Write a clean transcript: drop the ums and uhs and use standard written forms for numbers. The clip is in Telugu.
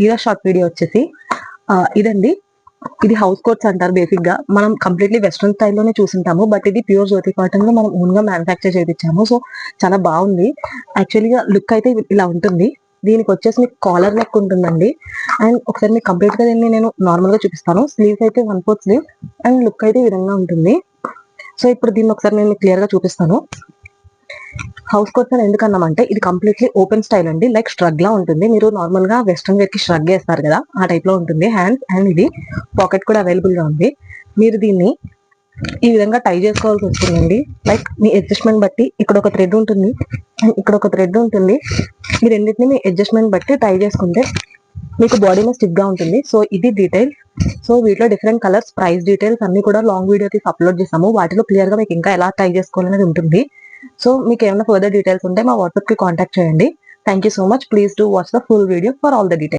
ఈరోజు షార్ట్ వీడియో వచ్చేసి ఇదండి. ఇది హౌస్ కోట్స్ అంటారు. బేసిక్ గా మనం కంప్లీట్లీ వెస్ట్రన్ స్టైల్లోనే చూసింటాము, బట్ ఇది ప్యూర్ జ్యోతి కాటన్ లో మనం ఓన్ గా మ్యానుఫ్యాక్చర్ చేయించాము. సో చాలా బాగుంది. యాక్చువల్గా లుక్ అయితే ఇలా ఉంటుంది. దీనికి వచ్చేసి మీకు కాలర్ నెక్ ఉంటుందండి. అండ్ ఒకసారి మీకు కంప్లీట్ గా దీన్ని నేను నార్మల్ గా చూపిస్తాను. స్లీవ్స్ అయితే 1/4 స్లీవ్ అండ్ లుక్ అయితే ఈ విధంగా ఉంటుంది. సో ఇప్పుడు దీన్ని ఒకసారి నేను క్లియర్ గా చూపిస్తాను. హౌస్ కోట్స్ అని ఎందుకన్నామంటే ఇది కంప్లీట్లీ ఓపెన్ స్టైల్ అండి. లైక్ స్ట్రగ్ లా ఉంటుంది. మీరు నార్మల్ గా వెస్ట్రన్ వేర్ కి స్ట్రగ్ చేస్తారు కదా, ఆ టైప్ లో ఉంటుంది హ్యాండ్స్. అండ్ ఇది పాకెట్ కూడా అవైలబుల్ గా ఉంది. మీరు దీన్ని ఈ విధంగా టై చేసుకోవాల్సి వస్తుందండి. లైక్ మీ అడ్జస్ట్మెంట్ బట్టి ఇక్కడ ఒక థ్రెడ్ ఉంటుంది అండ్ ఇక్కడ ఒక థ్రెడ్ ఉంటుంది. ఈ రెండింటిని మీ అడ్జస్ట్మెంట్ బట్టి టై చేసుకుంటే మీకు బాడీ మీద స్టిఫ్ గా ఉంటుంది. సో ఇది డీటెయిల్స్. సో వీటిలో డిఫరెంట్ కలర్స్, ప్రైస్ డీటెయిల్స్ అన్ని కూడా లాంగ్ వీడియో తీసి అప్లోడ్ చేసాము. వాటిలో క్లియర్ గా మీకు ఇంకా ఎలా టై చేసుకోవాలనేది ఉంటుంది. సో మీకు ఏమైనా ఫర్దర్ డీటెయిల్స్ ఉంటే మా వాట్సాప్ కి కాంటాక్ట్ చేయండి. Thank you so much. Please do watch the full video for all the details.